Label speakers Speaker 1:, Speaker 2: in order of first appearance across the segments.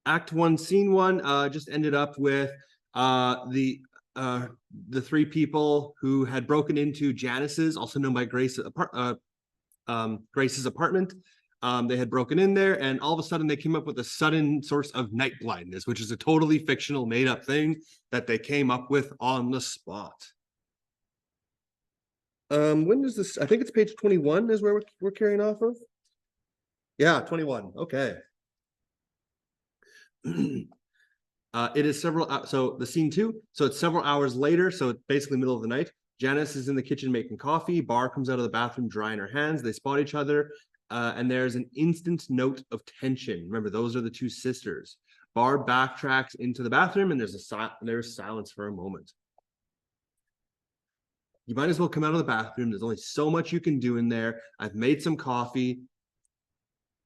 Speaker 1: Act 1, Scene 1 just ended up with the three people who had broken into Janice's, also known by Grace's apartment. They had broken in there, and all of a sudden they came up with a sudden source of night blindness, which is a totally fictional, made-up thing that they came up with on the spot. When does this? I think it's page 21 is where we're carrying off of. Yeah, 21. Okay. It is several. So the scene 2. So it's several hours later. So it's basically middle of the night. Janice is in the kitchen making coffee. Barb comes out of the bathroom drying her hands. They spot each other, and there's an instant note of tension. Remember, those are the two sisters. Barb backtracks into the bathroom, and there's silence for a moment. You might as well come out of the bathroom. There's only so much you can do in there. I've made some coffee.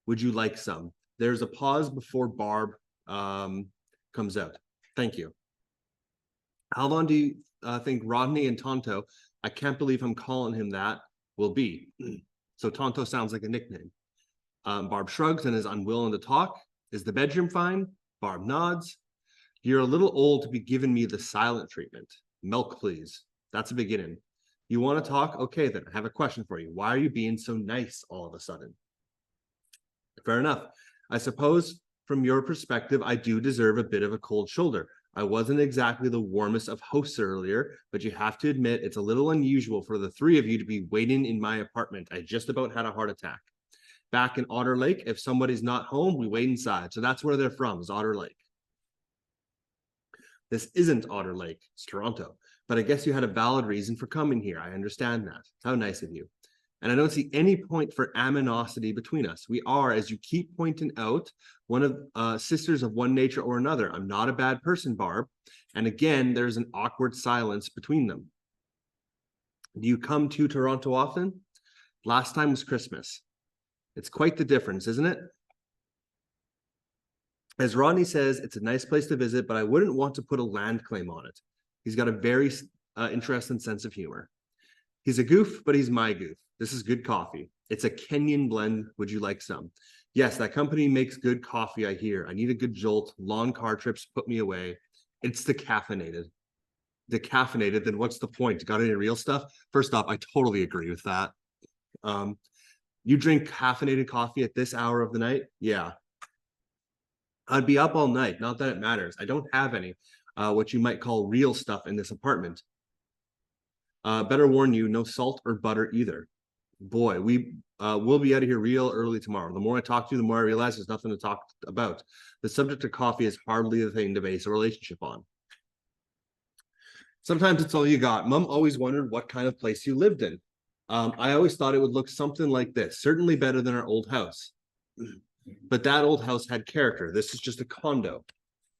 Speaker 1: Would you like some? There's a pause before Barb comes out. Thank you. How long do you think Rodney and Tonto, I can't believe I'm calling him that, will be? So Tonto sounds like a nickname. Barb shrugs and is unwilling to talk. Is the bedroom fine? Barb nods. You're a little old to be giving me the silent treatment. Milk, please. That's a beginning. You want to talk? Okay, then. I have a question for you. Why are you being so nice all of a sudden? Fair enough. I suppose from your perspective, I do deserve a bit of a cold shoulder. I wasn't exactly the warmest of hosts earlier, but you have to admit it's a little unusual for the three of you to be waiting in my apartment. I just about had a heart attack. Back in Otter Lake, if somebody's not home, we wait inside. So that's where they're from, is Otter Lake. This isn't Otter Lake, it's Toronto. But I guess you had a valid reason for coming here. I understand that. How nice of you. And I don't see any point for animosity between us. We are, as you keep pointing out, one of sisters of one nature or another. I'm not a bad person, Barb. And again, there's an awkward silence between them. Do you come to Toronto often? Last time was Christmas. It's quite the difference, isn't it? As Rodney says, it's a nice place to visit, but I wouldn't want to put a land claim on it. He's got a very interesting sense of humor. He's a goof, but he's my goof. This is good coffee. It's a Kenyan blend. Would you like some? Yes, that company makes good coffee, I hear. I need a good jolt. Long car trips put me away. It's decaffeinated. Decaffeinated, then what's the point? Got any real stuff? First off, I totally agree with that. You drink caffeinated coffee at this hour of the night? Yeah. I'd be up all night. Not that it matters. I don't have any, what you might call real stuff in this apartment. Better warn you, no salt or butter either. Boy, we'll be out of here real early tomorrow. The more I talk to you, the more I realize there's nothing to talk about. The subject of coffee is hardly the thing to base a relationship on. Sometimes it's all you got. Mom always wondered what kind of place you lived in. I always thought it would look something like this, certainly better than our old house. But that old house had character. This is just a condo.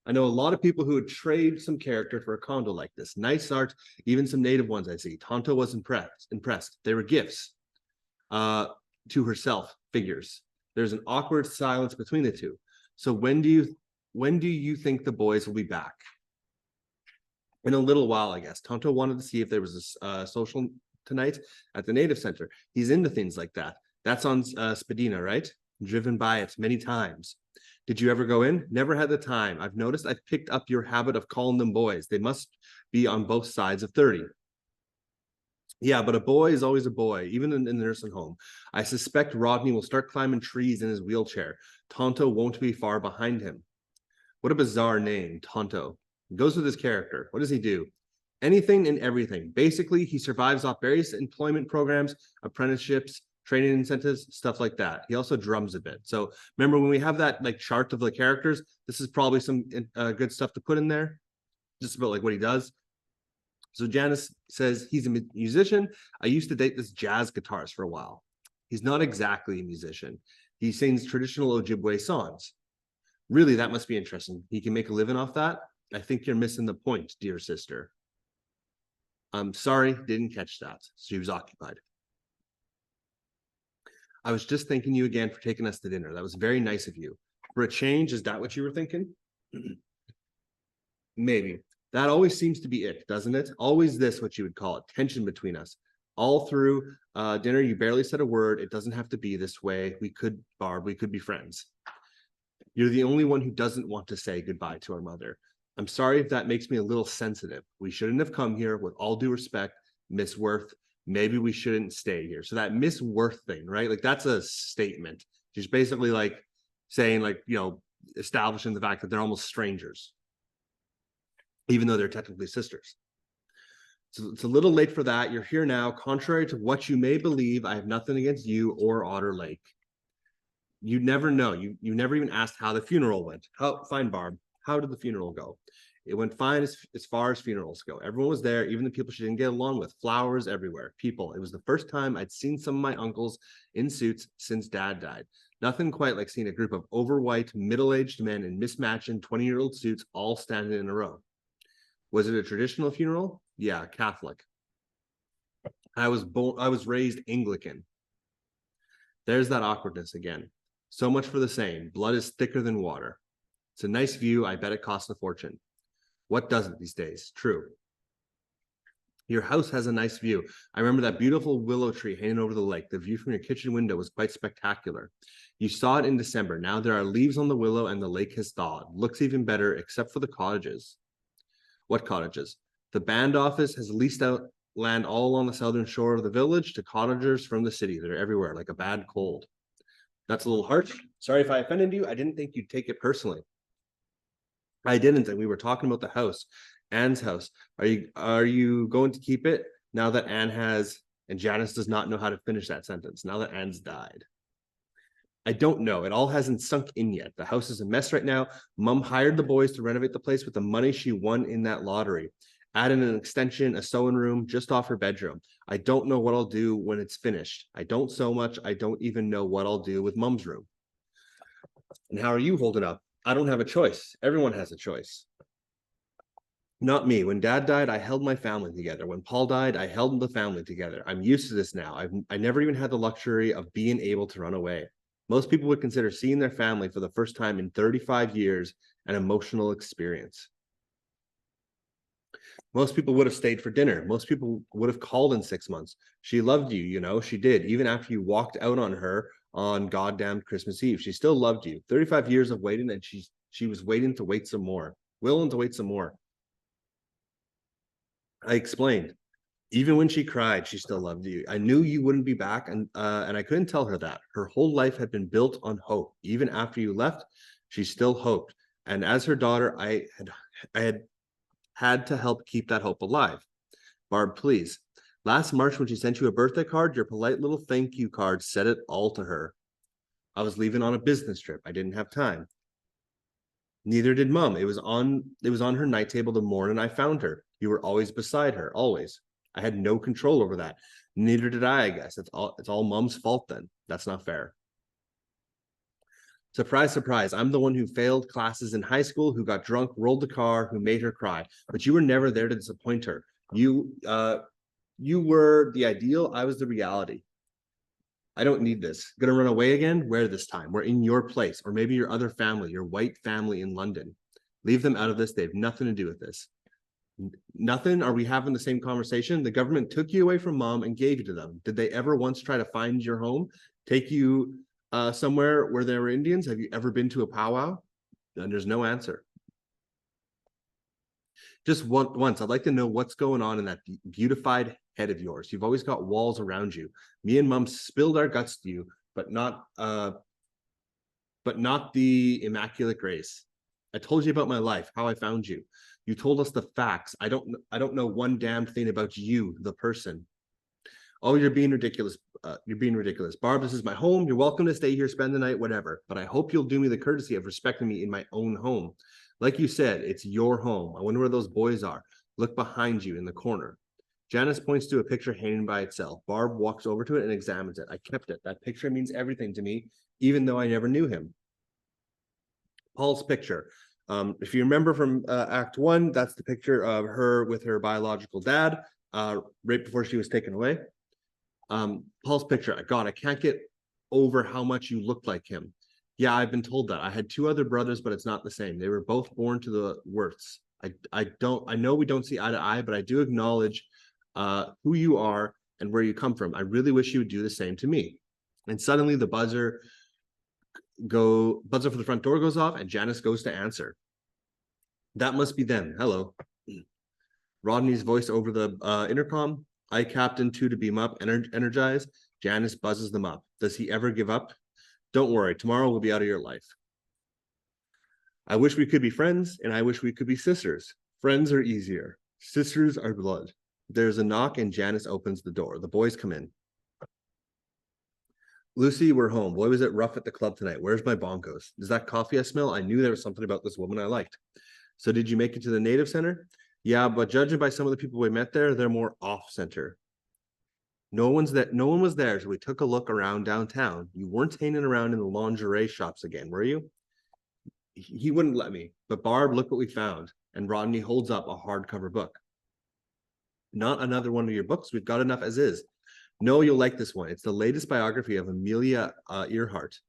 Speaker 1: I know a lot of people who would trade some character for a condo like this. Nice art, even some native ones I see. Tonto was impressed. They were gifts to herself, figures. There's an awkward silence between the two. So when do you think the boys will be back? In a little while, I guess. Tonto wanted to see if there was a social tonight at the Native Center. He's into things like that. That's on Spadina, right? Driven by it many times. Did you ever go in? Never had the time. I've noticed I've picked up your habit of calling them boys. They must be on both sides of 30. Yeah, but a boy is always a boy, even in the nursing home. I suspect Rodney will start climbing trees in his wheelchair. Tonto won't be far behind him. What a bizarre name, Tonto. It goes with his character. What does he do? Anything and everything. Basically, he survives off various employment programs, apprenticeships, training incentives, stuff like that. He also drums a bit. So remember when we have that like chart of the characters, this is probably some good stuff to put in there, just about like what he does. So Janice says he's a musician. I used to date this jazz guitarist for a while. He's not exactly a musician. He sings traditional Ojibwe songs. Really, that must be interesting. He can make a living off that? I think you're missing the point, dear sister. I'm sorry, didn't catch that. She was occupied. I was just thanking you again for taking us to dinner. That was very nice of you. For a change, is that what you were thinking? Maybe. That always seems to be it, doesn't it? Always this, what you would call it, tension between us. All through dinner, you barely said a word. It doesn't have to be this way. We could, Barb, we could be friends. You're the only one who doesn't want to say goodbye to our mother. I'm sorry if that makes me a little sensitive. We shouldn't have come here. With all due respect, Miss Worth, maybe we shouldn't stay here. So that Miss Worth thing, right? Like that's a statement. She's basically like saying, like, you know, establishing the fact that they're almost strangers, even though they're technically sisters. So it's a little late for that. You're here now. Contrary to what you may believe, I have nothing against you or Otter Lake. You never know. You never even asked how the funeral went. How fine, Barb. How did the funeral go? It went fine as far as funerals go. Everyone was there, even the people she didn't get along with. Flowers everywhere. People. It was the first time I'd seen some of my uncles in suits since Dad died. Nothing quite like seeing a group of overwhite, middle-aged men in mismatching 20-year-old suits all standing in a row. Was it a traditional funeral? Yeah, Catholic. I was raised Anglican. There's that awkwardness again. So much for the saying, blood is thicker than water. It's a nice view. I bet it costs a fortune. What doesn't these days? True. Your house has a nice view. I remember that beautiful willow tree hanging over the lake. The view from your kitchen window was quite spectacular. You saw it in December. Now there are leaves on the willow and the lake has thawed. Looks even better, except for the cottages. What cottages? The band office has leased out land all along the southern shore of the village to cottagers from the city. They're everywhere, like a bad cold. That's a little harsh. Sorry if I offended you. I didn't think you'd take it personally. I didn't, and we were talking about the house, Anne's house. Are you going to keep it now that Anne has, and Janice does not know how to finish that sentence, now that Anne's died? I don't know. It all hasn't sunk in yet. The house is a mess right now. Mom hired the boys to renovate the place with the money she won in that lottery. Added an extension, a sewing room just off her bedroom. I don't know what I'll do when it's finished. I don't sew much. I don't even know what I'll do with Mom's room. And how are you holding up? I don't have a choice. Everyone has a choice. Not me. When Dad died, I held my family together. When Paul died, I held the family together. I'm used to this now. I never even had the luxury of being able to run away. Most people would consider seeing their family for the first time in 35 years an emotional experience. Most people would have stayed for dinner. Most people would have called in 6 months. She loved you, you know, she did. Even after you walked out on her on goddamn Christmas Eve, she still loved you. 35 years of waiting, and she was waiting to wait some more, willing to wait some more. I explained. Even when she cried, she still loved you. I knew you wouldn't be back, and I couldn't tell her that. Her whole life had been built on hope. Even after you left, she still hoped. And as her daughter, I had to help keep that hope alive. Barb, please. Last March, when she sent you a birthday card, your polite little thank you card said it all to her. I was leaving on a business trip. I didn't have time. Neither did Mom. It was on her night table the morning I found her. You were always beside her, always. I had no control over that. Neither did I guess. It's all Mom's fault then. That's not fair. Surprise, surprise. I'm the one who failed classes in high school, who got drunk, rolled the car, who made her cry. But you were never there to disappoint her. You were the ideal. I was the reality. I don't need this. Gonna run away again? Where this time? We're in your place, or maybe your other family, your white family in London. Leave them out of this. They have nothing to do with this. Nothing? Are we having the same conversation? The government took you away from Mom and gave you to them. Did they ever once try to find your home? Take you somewhere where there were Indians? Have you ever been to a powwow? And there's no answer. Just once, I'd like to know what's going on in that beautified head of yours. You've always got walls around you. Me and Mom spilled our guts to you, but not the Immaculate Grace. I told you about my life, how I found you. You told us the facts. I don't know one damn thing about you, the person. Oh, you're being ridiculous. You're being ridiculous. Barb, this is my home. You're welcome to stay here, spend the night, whatever. But I hope you'll do me the courtesy of respecting me in my own home. Like you said, it's your home. I wonder where those boys are. Look behind you in the corner. Janice points to a picture hanging by itself. Barb walks over to it and examines it. I kept it. That picture means everything to me, even though I never knew him. Paul's picture. If you remember from Act 1, that's the picture of her with her biological dad right before she was taken away. Paul's picture. God, I can't get over how much you looked like him. Yeah, I've been told that. I had 2 other brothers, but it's not the same. They were both born to the Worths. I know we don't see eye to eye, but I do acknowledge who you are and where you come from. I really wish you would do the same to me. And suddenly the buzzer buzzer for the front door goes off, and Janice goes to answer. That must be them. Hello. Rodney's voice over the intercom. I Captain 2 to beam up, energize. Janice buzzes them up. Does he ever give up? Don't worry, tomorrow we'll be out of your life. I wish we could be friends, and I wish we could be sisters. Friends are easier. Sisters are blood. There's a knock, and Janice opens the door. The boys come in. Lucy, we're home. Boy, was it rough at the club tonight. Where's my bonkos? Is that coffee I smell? I knew there was something about this woman I liked. So did you make it to the Native Center? Yeah, but judging by some of the people we met there, they're more off-center. No one was there, so we took a look around downtown. You weren't hanging around in the lingerie shops again, were you? He wouldn't let me. But Barb, look what we found. And Rodney holds up a hardcover book. Not another one of your books. We've got enough as is. No, you'll like this one. It's the latest biography of Amelia Earhart.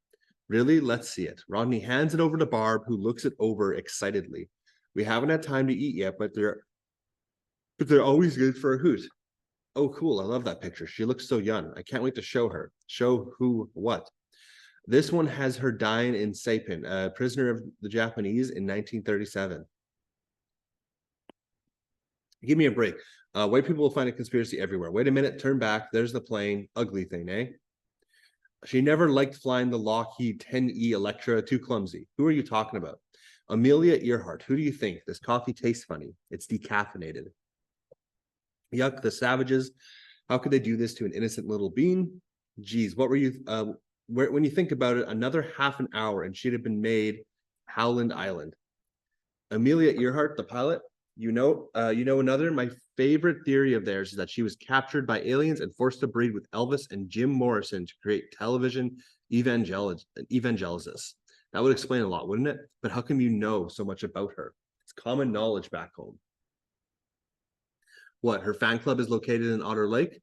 Speaker 1: Really? Let's see it. Rodney hands it over to Barb, who looks it over excitedly. We haven't had time to eat yet, but they're always good for a hoot. Oh, cool. I love that picture. She looks so young. I can't wait to show her. Show who what. This one has her dying in Saipan, a prisoner of the Japanese in 1937. Give me a break. White people will find a conspiracy everywhere. Wait a minute, turn back. There's the plane. Ugly thing, eh? She never liked flying the Lockheed 10E Electra, too clumsy. Who are you talking about? Amelia Earhart. Who do you think? This coffee tastes funny. It's decaffeinated. Yuck, the savages. How could they do this to an innocent little bean? Geez, what were you, when you think about it, another half an hour and she'd have been made Howland Island. Amelia Earhart, the pilot, you know another, my favorite theory of theirs is that she was captured by aliens and forced to breed with Elvis and Jim Morrison to create television evangelists. That would explain a lot, wouldn't it? But how come you know so much about her? It's common knowledge back home. What, her fan club is located in Otter Lake?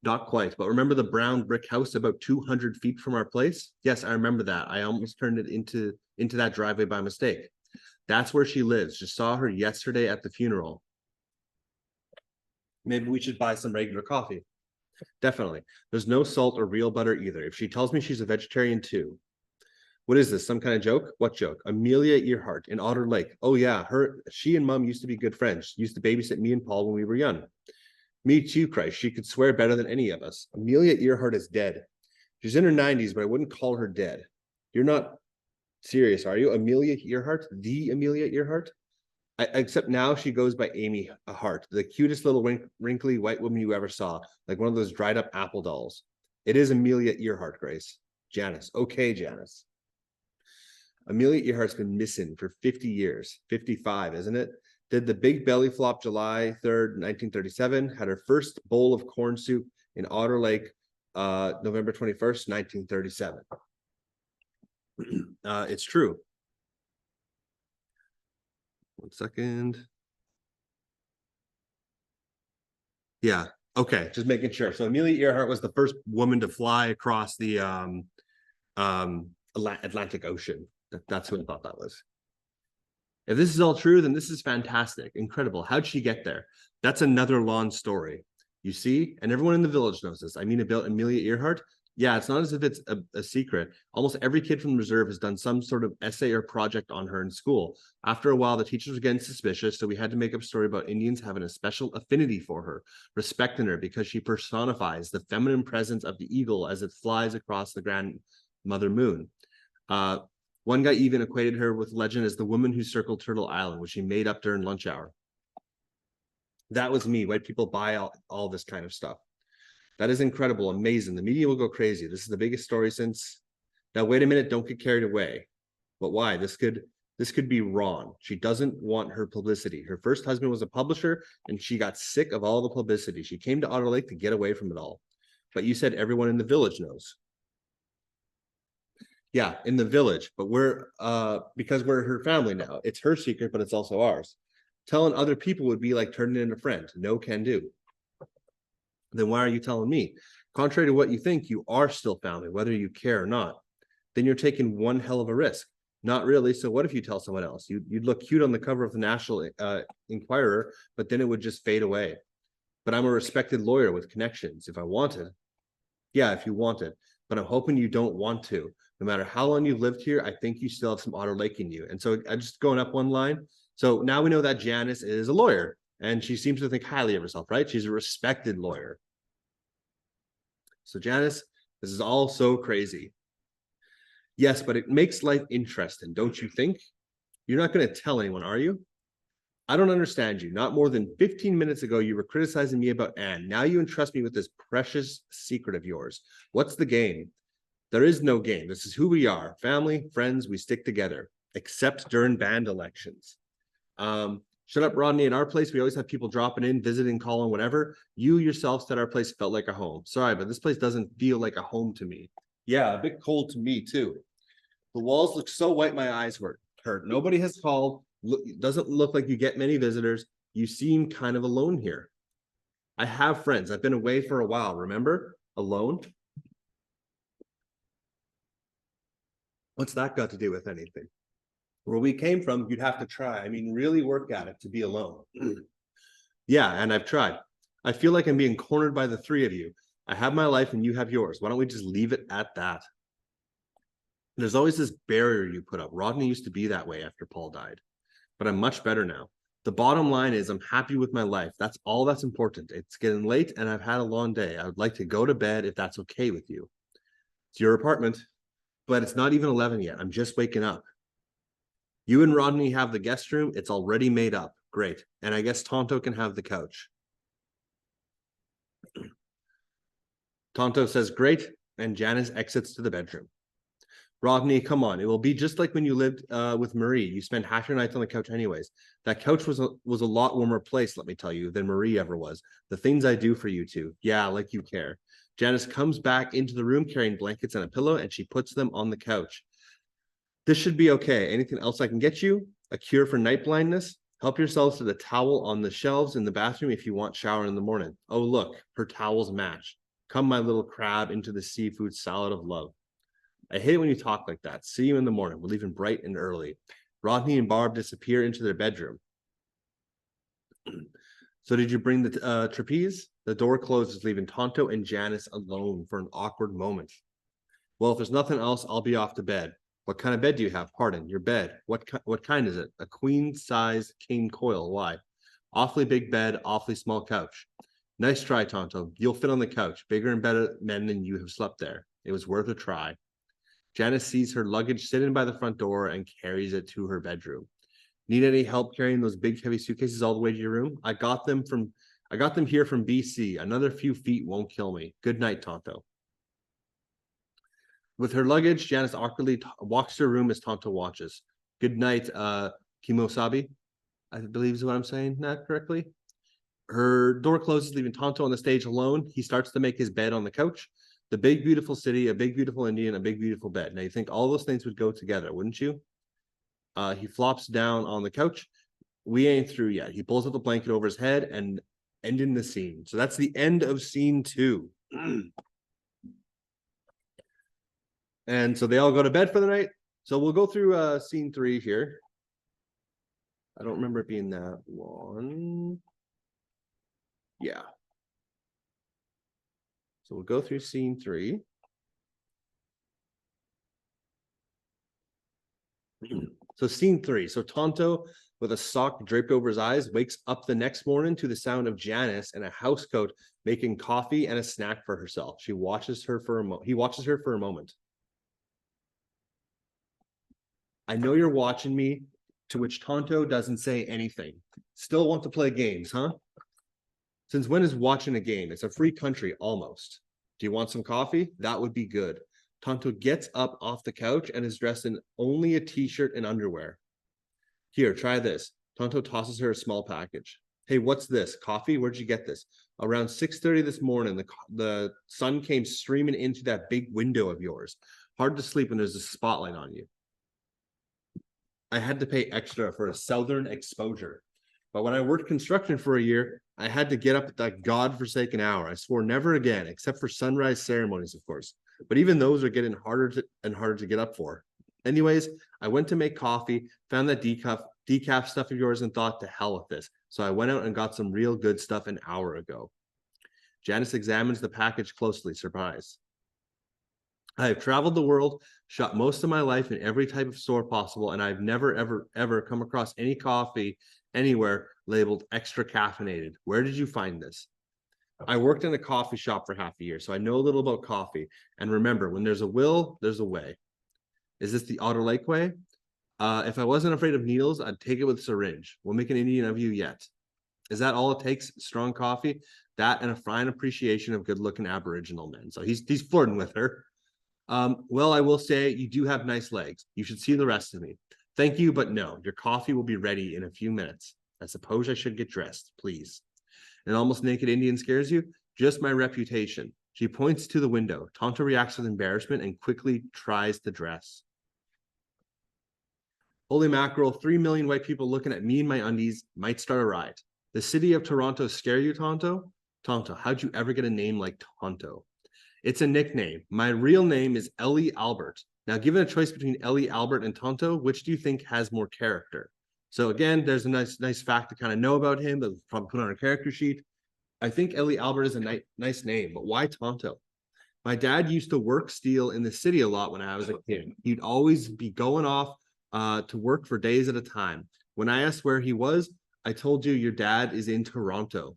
Speaker 1: Not quite, but remember the brown brick house about 200 feet from our place? Yes, I remember that. I almost turned it into that driveway by mistake. That's where she lives. Just saw her yesterday at the funeral. Maybe we should buy some regular coffee. Definitely. There's no salt or real butter either. If she tells me she's a vegetarian too. What is this? Some kind of joke? What joke? Amelia Earhart in Otter Lake. Oh yeah, she and Mom used to be good friends. She used to babysit me and Paul when we were young. Me too, Christ. She could swear better than any of us. Amelia Earhart is dead. She's in her 90s, but I wouldn't call her dead. You're not serious, are you? Amelia Earhart? The Amelia Earhart? Except now she goes by Amy Hart, the cutest little wrinkly white woman you ever saw, like one of those dried up apple dolls. It is Amelia Earhart, Grace. Janice. Okay, Janice. Amelia Earhart's been missing for 50 years. 55, isn't it? Did the big belly flop July 3rd, 1937. Had her first bowl of corn soup in Otter Lake, November 21st, 1937. It's true. 1 second. Yeah. Okay. Just making sure. So Amelia Earhart was the first woman to fly across the Atlantic Ocean. That's who I thought that was. If this is all true, then this is fantastic. Incredible. How'd she get there? That's another long story. You see? And everyone in the village knows this. I mean, about Amelia Earhart. Yeah, it's not as if it's a secret. Almost every kid from the reserve has done some sort of essay or project on her in school. After a while, the teachers were getting suspicious, so we had to make up a story about Indians having a special affinity for her, respecting her because she personifies the feminine presence of the eagle as it flies across the grandmother moon. One guy even equated her with legend as the woman who circled Turtle Island, which she made up during lunch hour. That was me. White people buy all this kind of stuff. That is incredible, amazing. The media will go crazy. This is the biggest story since. Now, wait a minute, don't get carried away. But why? This could be wrong. She doesn't want her publicity. Her first husband was a publisher, and she got sick of all the publicity. She came to Otter Lake to get away from it all. But you said everyone in the village knows. Yeah, in the village, but because we're her family now. It's her secret, but it's also ours. Telling other people would be like turning in a friend. No can do. Then why are you telling me? Contrary to what you think, you are still family, whether you care or not. Then you're taking one hell of a risk. Not really. So what if you tell someone else? You'd look cute on the cover of the National Enquirer, but then it would just fade away. But I'm a respected lawyer with connections. If I wanted, yeah, if you wanted, but I'm hoping you don't want to. No matter how long you've lived here, I think you still have some Otter Lake in you. And so I'm just going up one line. So now we know that Janice is a lawyer and she seems to think highly of herself, right? She's a respected lawyer. So Janice, this is all so crazy. Yes, but it makes life interesting, don't you think? You're not going to tell anyone, are you? I don't understand you. Not more than 15 minutes ago, you were criticizing me about Anne. Now you entrust me with this precious secret of yours. What's the game? There is no game. This is who we are. Family, friends, we stick together, except during band elections. Shut up, Rodney. In our place, we always have people dropping in, visiting, calling, whatever. You yourself said our place felt like a home. Sorry, but this place doesn't feel like a home to me. Yeah, a bit cold to me, too. The walls look so white, my eyes hurt. Nobody has called. Doesn't look like you get many visitors. You seem kind of alone here. I have friends. I've been away for a while, remember? Alone? What's that got to do with anything? Where we came from, you'd have to try. I mean, really work at it to be alone. Yeah, and I've tried. I feel like I'm being cornered by the three of you. I have my life and you have yours. Why don't we just leave it at that? There's always this barrier you put up. Rodney used to be that way after Paul died, but I'm much better now. The bottom line is I'm happy with my life. That's all that's important. It's getting late and I've had a long day. I would like to go to bed if that's okay with you. It's your apartment, but it's not even 11 yet. I'm just waking up. You and Rodney have the guest room. It's already made up. Great. And I guess Tonto can have the couch. Tonto says, great. And Janice exits to the bedroom. Rodney, come on. It will be just like when you lived with Marie. You spend half your nights on the couch anyways. That couch was a lot warmer place, let me tell you, than Marie ever was. The things I do for you two. Yeah, like you care. Janice comes back into the room carrying blankets and a pillow, and she puts them on the couch. This should be okay. Anything else I can get you? A cure for night blindness? Help yourselves to the towel on the shelves in the bathroom if you want shower in the morning. Oh, look, her towels match. Come, my little crab, into the seafood salad of love. I hate it when you talk like that. See you in the morning. We're leaving bright and early. Rodney and Barb disappear into their bedroom. So did you bring the trapeze? The door closes, leaving Tonto and Janice alone for an awkward moment. Well, if there's nothing else, I'll be off to bed. What kind of bed do you have? Pardon, your bed. What kind is it? A queen-size king coil. Why? Awfully big bed, awfully small couch. Nice try, Tonto. You'll fit on the couch. Bigger and better men than you have slept there. It was worth a try. Janice sees her luggage sitting by the front door and carries it to her bedroom. Need any help carrying those big heavy suitcases all the way to your room? I got them here from BC. Another few feet won't kill me. Good night, Tonto. With her luggage, Janice awkwardly walks to her room as Tonto watches. Good night, Kimosabi, I believe is what I'm saying that correctly. Her door closes, leaving Tonto on the stage alone. He starts to make his bed on the couch. The big, beautiful city, a big, beautiful Indian, a big, beautiful bed. Now, you think all those things would go together, wouldn't you? He flops down on the couch. We ain't through yet. He pulls up the blanket over his head and ending the scene. So that's the end of scene 2. And so they all go to bed for the night. So we'll go through scene 3 here. I don't remember it being that long. Yeah. So we'll go through scene 3. So scene 3. So Tonto, with a sock draped over his eyes, wakes up the next morning to the sound of Janice in a house coat making coffee and a snack for herself. He watches her for a moment. I know you're watching me, to which Tonto doesn't say anything. Still want to play games, huh? Since when is watching a game? It's a free country, almost. Do you want some coffee? That would be good. Tonto gets up off the couch and is dressed in only a t-shirt and underwear. Here, try this. Tonto tosses her a small package. Hey, what's this? Coffee? Where'd you get this? Around 6:30 this morning, the sun came streaming into that big window of yours. Hard to sleep when there's a spotlight on you. I had to pay extra for a southern exposure. But when I worked construction for a year, I had to get up at that godforsaken hour. I swore never again, except for sunrise ceremonies, of course. But even those are getting harder to get up for. Anyways, I went to make coffee, found that decaf stuff of yours, and thought, to hell with this. So I went out and got some real good stuff an hour ago. Janice examines the package closely, surprised. I have traveled the world, shot most of my life in every type of store possible, and I've never, ever, ever come across any coffee anywhere labeled extra caffeinated. Where did you find this? I worked in a coffee shop for half a year, so I know a little about coffee. And remember, when there's a will, there's a way. Is this the Otter Lake way? If I wasn't afraid of needles, I'd take it with a syringe. We'll make an Indian of you yet. Is that all it takes? Strong coffee, that and a fine appreciation of good-looking Aboriginal men. So he's flirting with her. Well, I will say you do have nice legs. You should see the rest of me. Thank you, but no. Your coffee will be ready in a few minutes. I suppose I should get dressed, please. An almost naked Indian scares you? Just my reputation. She points to the window. Tonto reacts with embarrassment and quickly tries to dress. Holy mackerel, 3 million white people looking at me in my undies might start a riot. The city of Toronto scare you, Tonto? Tonto, how'd you ever get a name like Tonto? It's a nickname. My real name is Ellie Albert. Now, given a choice between Ellie Albert and Tonto, which do you think has more character? So again, there's a nice fact to kind of know about him that we'll probably put on our character sheet. I think Ellie Albert is a nice name, but why Tonto? My dad used to work steel in the city a lot when I was a kid. He'd always be going off to work for days at a time. When I asked where he was, I told you your dad is in Toronto.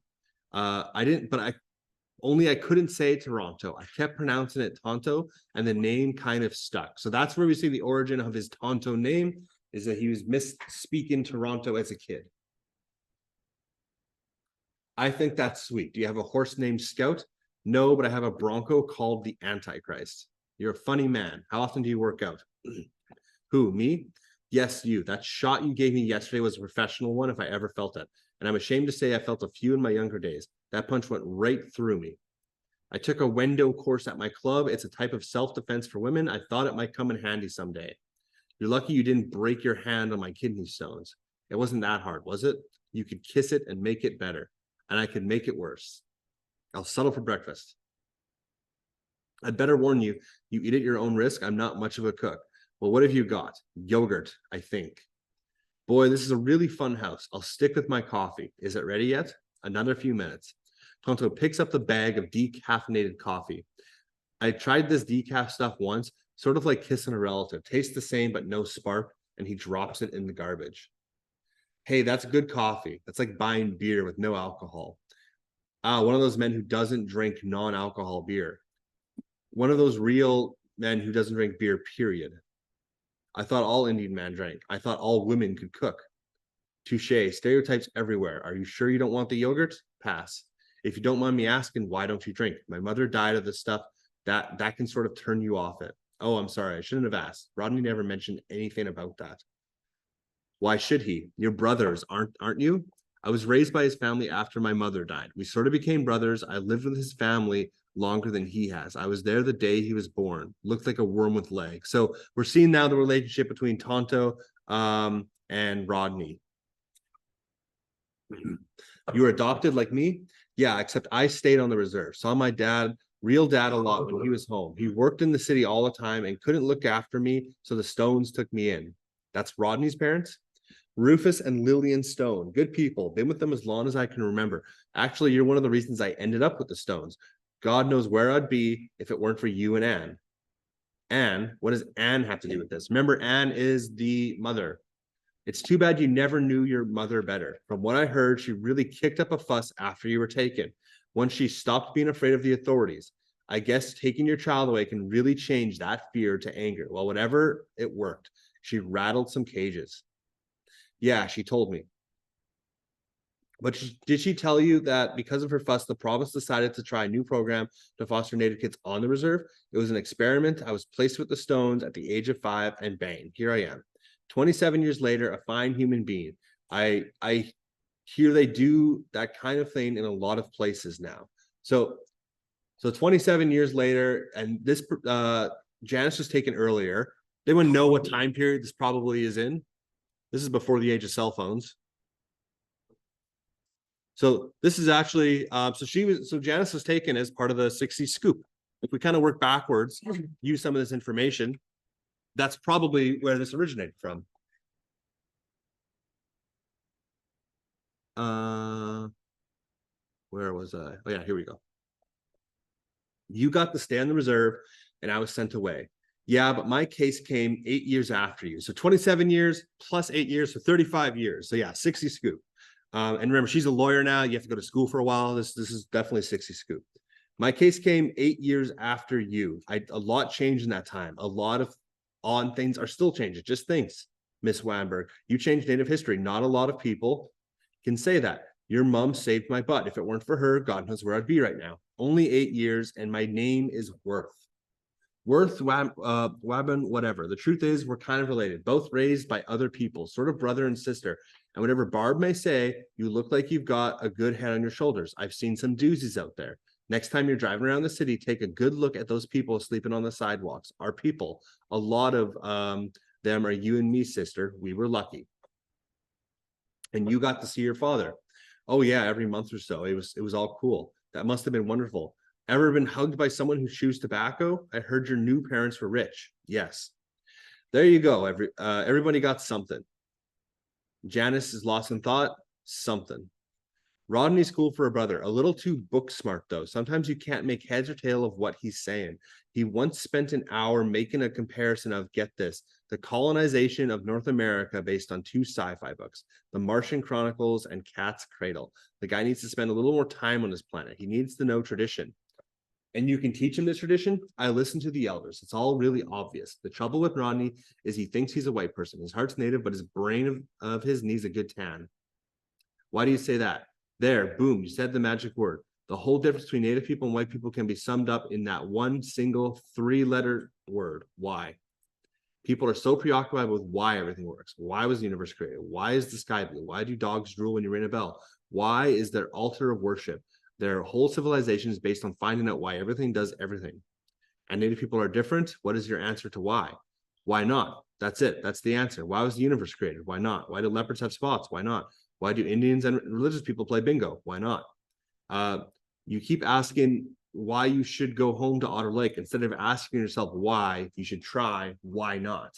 Speaker 1: I didn't, but I couldn't say Toronto. I kept pronouncing it Tonto, and the name kind of stuck. So that's where we see the origin of his Tonto name, is that he was misspeaking Toronto as a kid. I think that's sweet. Do you have a horse named Scout? No, but I have a Bronco called the Antichrist. You're a funny man. How often do you work out? Who, me? Yes, you. That shot you gave me yesterday was a professional one if I ever felt it. And I'm ashamed to say I felt a few in my younger days. That punch went right through me. I took a Wendo course at my club. It's a type of self-defense for women. I thought it might come in handy someday. You're lucky you didn't break your hand on my kidney stones. It wasn't that hard, was it? You could kiss it and make it better. And I could make it worse. I'll settle for breakfast. I'd better warn you, you eat at your own risk. I'm not much of a cook. Well, what have you got? Yogurt, I think. Boy, this is a really fun house. I'll stick with my coffee. Is it ready yet? Another few minutes. Tonto picks up the bag of decaffeinated coffee. I tried this decaf stuff once, sort of like kissing a relative. Tastes the same, but no spark, and he drops it in the garbage. Hey, that's good coffee. That's like buying beer with no alcohol. One of those men who doesn't drink non-alcohol beer. One of those real men who doesn't drink beer, period. I thought all Indian men drank. I thought all women could cook. Touche. Stereotypes everywhere. Are you sure you don't want the yogurt? Pass. If you don't mind me asking, why don't you drink? My mother died of this stuff. That can sort of turn you off it. Oh, I'm sorry. I shouldn't have asked. Rodney never mentioned anything about that. Why should he? Your brothers, aren't you? I was raised by his family after my mother died. We sort of became brothers. I lived with his family longer than he has. I was there the day he was born. Looked like a worm with legs. So we're seeing now the relationship between Tonto and Rodney. You were adopted like me? Yeah, except I stayed on the reserve. Saw my real dad a lot when he was home. He worked in the city all the time and couldn't look after me, so the Stones took me in. That's Rodney's parents? Rufus and Lillian Stone, good people. Been with them as long as I can remember. Actually, you're one of the reasons I ended up with the Stones. God knows where I'd be if it weren't for you and Anne. Anne, what does Anne have to do with this? Remember, Anne is the mother. It's too bad you never knew your mother better. From what I heard, she really kicked up a fuss after you were taken. Once she stopped being afraid of the authorities. I guess taking your child away can really change that fear to anger. Well, whatever, it worked. She rattled some cages. Yeah, she told me. But did she tell you that because of her fuss, the province decided to try a new program to foster Native kids on the reserve? It was an experiment. I was placed with the Stones at the age of 5, and bang, here I am. 27 years later, a fine human being. I hear they do that kind of thing in a lot of places now. So 27 years later, and this Janice was taken earlier. They wouldn't know what time period this probably is in. This is before the age of cell phones. So this is actually so Janice was taken as part of the 60s scoop. If we kind of work backwards, use some of this information, that's probably where this originated from. Where was I? Oh yeah, here we go. You got to stay on the reserve. and I was sent away. Yeah, but my case came 8 years after you. So 27 years plus 8 years, so 35 years. So yeah, 60 scoop. And remember, she's a lawyer now. You have to go to school for a while. This is definitely 60 scoop. My case came 8 years after you. A lot changed in that time. A lot of odd things are still changing. Just things, Miss Wamberg. You changed Native history. Not a lot of people can say that. Your mom saved my butt. If it weren't for her, God knows where I'd be right now. Only 8 years, and my name is Worth. Worth, Wabin, whatever. The truth is, we're kind of related, both raised by other people, sort of brother and sister. And whatever Barb may say, you look like you've got a good head on your shoulders. I've seen some doozies out there. Next time you're driving around the city, take a good look at those people sleeping on the sidewalks. Our people, a lot of them are you and me, sister. We were lucky. And you got to see your father. Oh yeah, every month or so. It was all cool. That must have been wonderful. Ever been hugged by someone who chews tobacco? I heard your new parents were rich. Yes. There you go. Everybody got something. Janice is lost in thought. Something. Rodney's cool for a brother. A little too book smart, though. Sometimes you can't make heads or tail of what he's saying. He once spent an hour making a comparison of, get this, the colonization of North America based on 2 sci-fi books, The Martian Chronicles and Cat's Cradle. The guy needs to spend a little more time on this planet. He needs to know tradition. And you can teach him this tradition. I listen to the elders. It's all really obvious. The trouble with Rodney is he thinks he's a white person. His heart's native, but his brain of his needs a good tan. Why do you say that? There, boom, you said the magic word. The whole difference between Native people and white people can be summed up in that one single 3-letter word, why. People are so preoccupied with why everything works. Why was the universe created? Why is the sky blue? Why do dogs drool when you ring a bell? Why is their altar of worship? Their whole civilization is based on finding out why everything does everything. And Native people are different. What is your answer to why? Why not? That's it. That's the answer. Why was the universe created? Why not? Why do leopards have spots? Why not? Why do Indians and religious people play bingo? Why not? You keep asking why you should go home to Otter Lake instead of asking yourself why you should try, why not?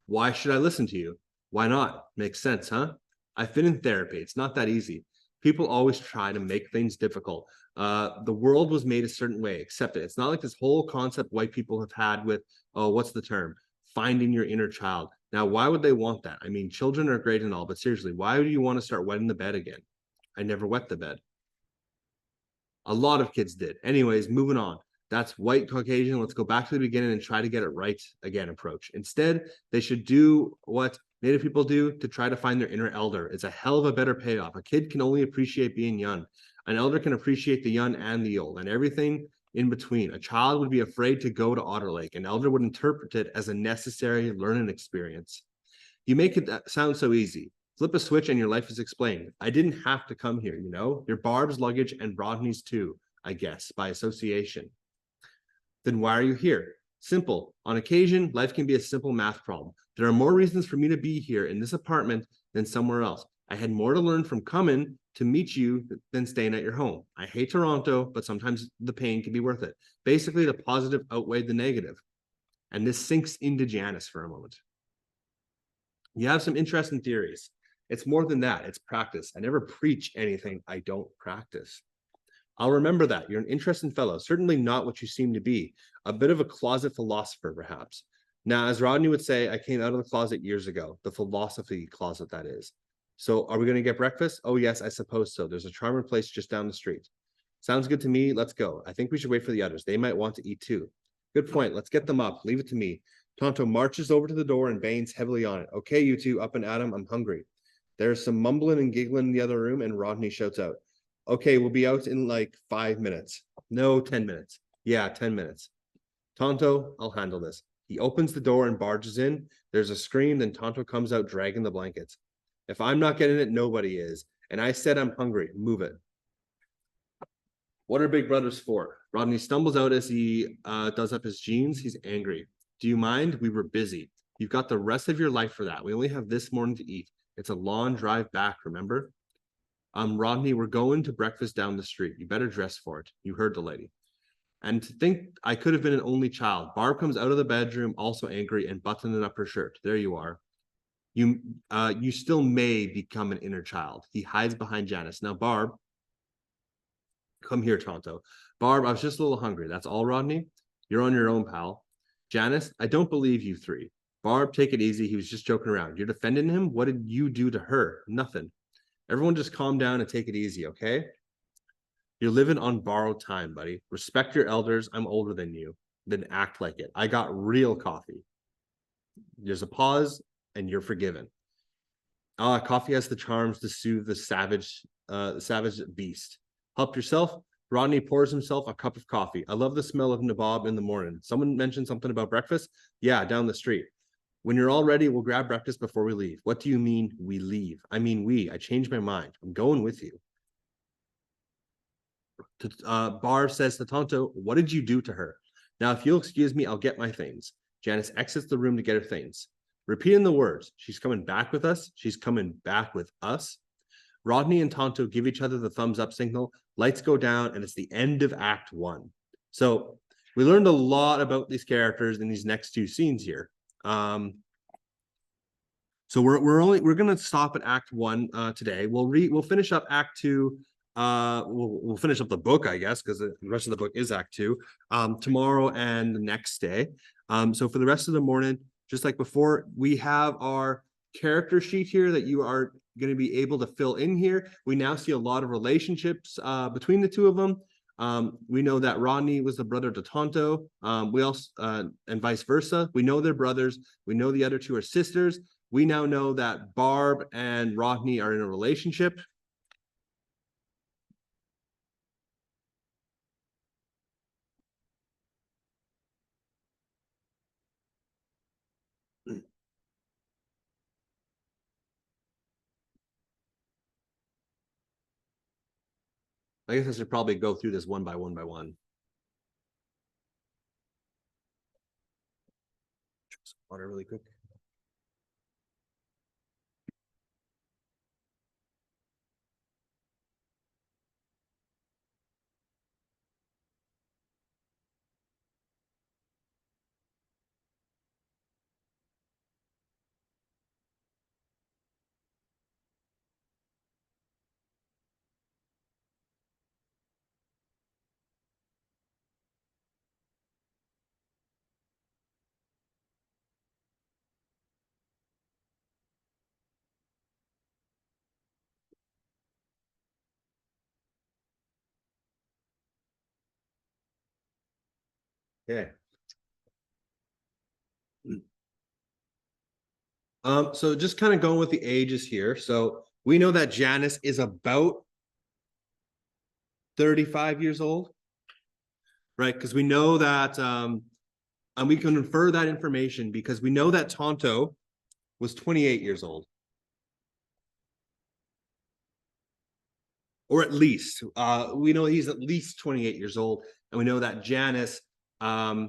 Speaker 1: Why should I listen to you? Why not? Makes sense, huh? I've been in therapy. It's not that easy. People always try to make things difficult. The world was made a certain way. Accept it. It's not like this whole concept white people have had with, oh, what's the term? Finding your inner child. Now, why would they want that? I mean, children are great and all, but seriously, why do you want to start wetting the bed again? I never wet the bed. A lot of kids did. Anyways, moving on. That's white Caucasian. Let's go back to the beginning and try to get it right again approach. Instead, they should do what Native people do to try to find their inner elder. It's a hell of a better payoff. A kid can only appreciate being young. An elder can appreciate the young and the old and everything in between. A child would be afraid to go to Otter Lake. An elder would interpret it as a necessary learning experience. You make it sound so easy. Flip a switch and your life is explained. I didn't have to come here, you know? Your Barb's luggage and Rodney's too, I guess, by association. Then why are you here? Simple. On occasion, life can be a simple math problem. There are more reasons for me to be here in this apartment than somewhere else. I had more to learn from coming to meet you than staying at your home. I hate Toronto, but sometimes the pain can be worth it. Basically, the positive outweighed the negative. And this sinks into Janice for a moment. You have some interesting theories. It's more than that. It's practice. I never preach anything I don't practice. I'll remember that. You're an interesting fellow. Certainly not what you seem to be. A bit of a closet philosopher, perhaps. Now, as Rodney would say, I came out of the closet years ago. The philosophy closet, that is. So are we going to get breakfast? Oh, yes, I suppose so. There's a charming place just down the street. Sounds good to me. Let's go. I think we should wait for the others. They might want to eat too. Good point. Let's get them up. Leave it to me. Tonto marches over to the door and bangs heavily on it. Okay, you two, up and at 'em. I'm hungry. There's some mumbling and giggling in the other room, and Rodney shouts out, okay, we'll be out in like 5 minutes. No, 10 minutes. Yeah, 10 minutes. Tonto, I'll handle this. He opens the door and barges in. There's a scream, then Tonto comes out dragging the blankets. If I'm not getting it, nobody is. And I said I'm hungry. Move it. What are big brothers for? Rodney stumbles out as he does up his jeans. He's angry. Do you mind? We were busy. You've got the rest of your life for that. We only have this morning to eat. It's a long drive back, remember? Rodney, we're going to breakfast down the street. You better dress for it. You heard the lady. And to think I could have been an only child. Barb comes out of the bedroom, also angry, and buttoning up her shirt. There you are. You still may become an inner child. He hides behind Janice. Now, Barb, Come here, Tonto. Barb, I was just a little hungry. That's all, Rodney? You're on your own, pal. Janice, I don't believe you three. Barb, take it easy. He was just joking around. You're defending him? What did you do to her? Nothing. Everyone just calm down and take it easy, okay? You're living on borrowed time, buddy. Respect your elders. I'm older than you. Then act like it. I got real coffee. There's a pause, and you're forgiven. Coffee has the charms to soothe the savage beast. Help yourself. Rodney pours himself a cup of coffee. I love the smell of nabob in the morning. Someone mentioned something about breakfast? Yeah, down the street. When you're all ready, we'll grab breakfast before we leave. What do you mean we leave? I mean we. I changed my mind. I'm going with you. Barb says to Tonto, what did you do to her? Now, if you'll excuse me, I'll get my things. Janice exits the room to get her things. Repeating the words, she's coming back with us. She's coming back with us. Rodney and Tonto give each other the thumbs up signal. Lights go down, and it's the end of Act 1. So we learned a lot about these characters in these next two scenes here. So we're gonna stop at Act 1 today. We'll finish up Act 2. We'll finish up the book, I guess, because the rest of the book is Act 2 tomorrow and the next day. So for the rest of the morning, just like before, we have our character sheet here that you are going to be able to fill in here. We now see a lot of relationships between the two of them. We know that Rodney was the brother to Tonto. We also and vice versa. We know they're brothers. We know the other two are sisters. We now know that Barb and Rodney are in a relationship. I guess I should probably go through this one by one by one. Water really quick. Okay. So just kind of going with the ages here. So we know that Janice is about 35 years old, right? Because we know that, and we can infer that information because we know that Tonto was 28 years old. Or at least, we know he's at least 28 years old. And we know that Janice was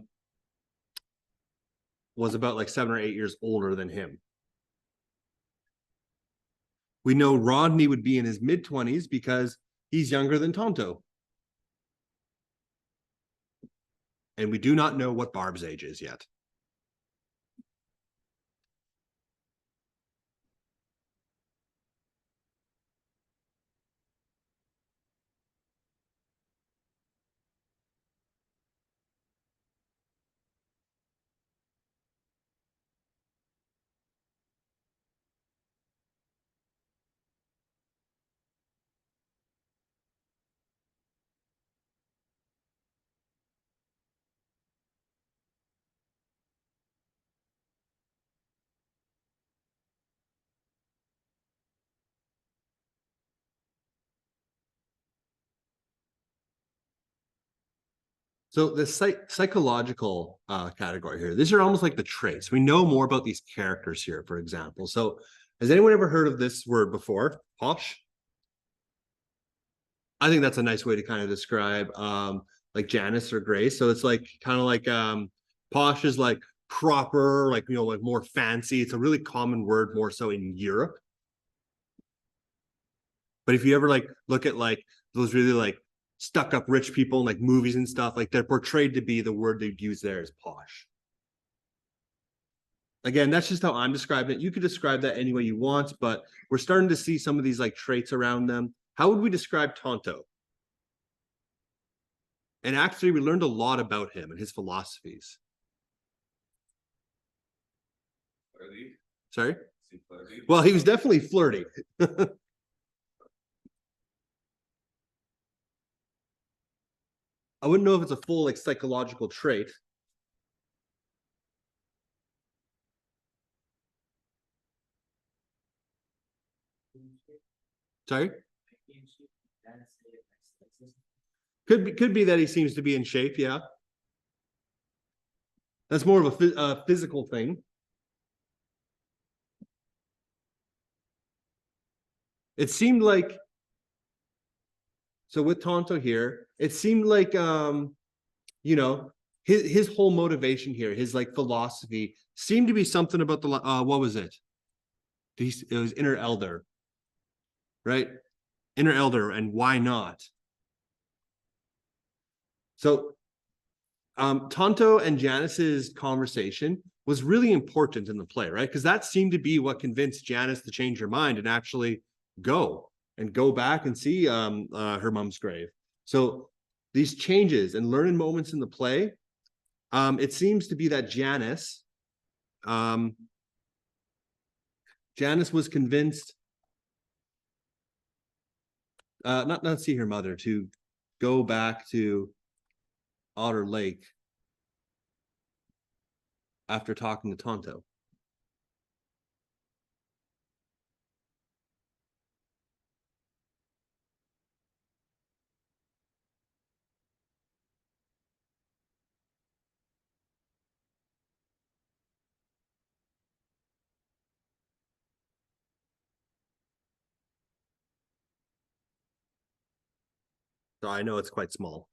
Speaker 1: about like 7 or 8 years older than him. We know Rodney would be in his mid-20s because he's younger than Tonto. And we do not know what Barb's age is yet. So the psychological category here, these are almost like the traits. We know more about these characters here, for example. So has anyone ever heard of this word before? Posh? I think that's a nice way to kind of describe like Janice or Grace. So it's like kind of like posh is like proper, like, you know, like more fancy. It's a really common word more so in Europe. But if you ever like look at like those really like stuck up rich people in like movies and stuff, like they're portrayed to be, the word they'd use there is posh. Again, that's just how I'm describing it. You could describe that any way you want, but we're starting to see some of these like traits around them. How would we describe Tonto? And actually, we learned a lot about him and his philosophies.
Speaker 2: Flirty?
Speaker 1: Sorry?
Speaker 2: Is he flirty?
Speaker 1: Well, he was definitely flirty. I wouldn't know if it's a full like psychological trait. Sorry? Could be that he seems to be in shape, yeah. That's more of a physical thing. It seemed like so with Tonto here, it seemed like you know, his whole motivation here, his like philosophy seemed to be something about the what was it? It was inner elder, right? Inner elder, and why not? So Tonto and Janice's conversation was really important in the play, right? Because that seemed to be what convinced Janice to change her mind and actually go back and see her mom's grave. So these changes and learning moments in the play, it seems to be that um, Janice was convinced, not see her mother, to go back to Otter Lake after talking to Tonto. So I know it's quite small.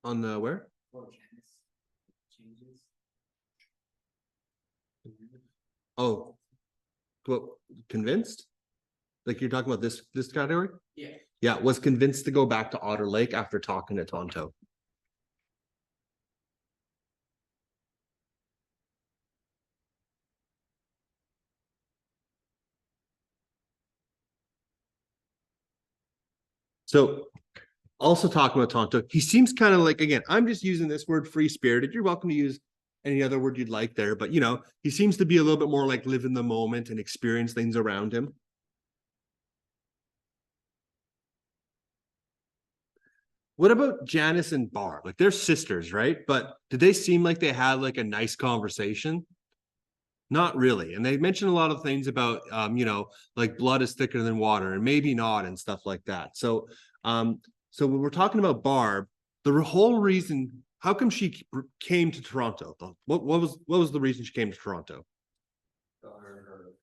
Speaker 1: On the where? Oh, what, convinced? Like you're talking about this category?
Speaker 3: Yeah.
Speaker 1: Yeah, was convinced to go back to Otter Lake after talking to Tonto. So also talking about Tonto, he seems kind of like, again, I'm just using this word free spirited. You're welcome to use any other word you'd like there, but you know, he seems to be a little bit more like live in the moment and experience things around him. What about Janice and Barb? Like they're sisters, right? But did they seem like they had like a nice conversation? Not really. And they mentioned a lot of things about like blood is thicker than water and maybe not and stuff like that. So when we're talking about Barb, the whole reason, how come she came to Toronto? What was the reason she came to Toronto?
Speaker 2: Her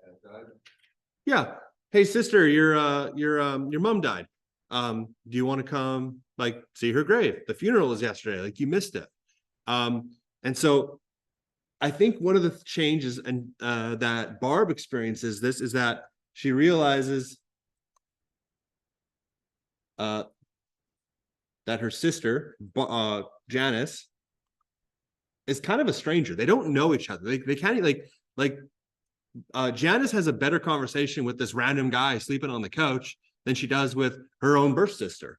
Speaker 2: dad died.
Speaker 1: Yeah. Hey sister, your mom died. Do you want to come like see her grave? The funeral was yesterday, like you missed it. And so I think one of the changes and that Barb experiences this is that she realizes that her sister Janice is kind of a stranger. They don't know each other. They can't like Janice has a better conversation with this random guy sleeping on the couch than she does with her own birth sister.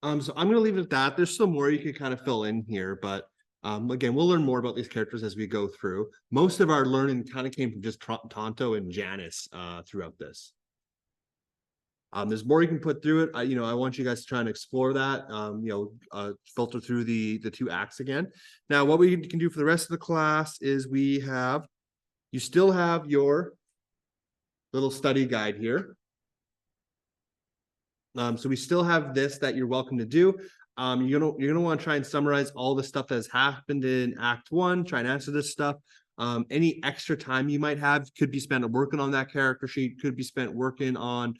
Speaker 1: So I'm gonna leave it at that. There's some more you could kind of fill in here, but again, we'll learn more about these characters as we go through. Most of our learning kind of came from just Tonto and Janice throughout this. There's more you can put through it. I want you guys to try and explore that. Filter through the two acts again. Now, what we can do for the rest of the class is you still have your little study guide here. So we still have this that you're welcome to do. You're gonna want to try and summarize all the stuff that has happened in Act 1. Try and answer this stuff. Any extra time you might have could be spent working on that character sheet. Could be spent working on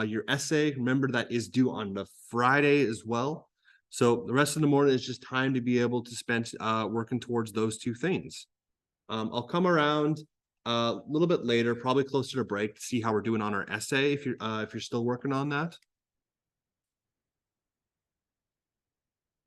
Speaker 1: your essay. Remember that is due on the Friday as well. So the rest of the morning is just time to be able to spend working towards those two things. I'll come around a little bit later, probably closer to break, to see how we're doing on our essay if you're still working on that.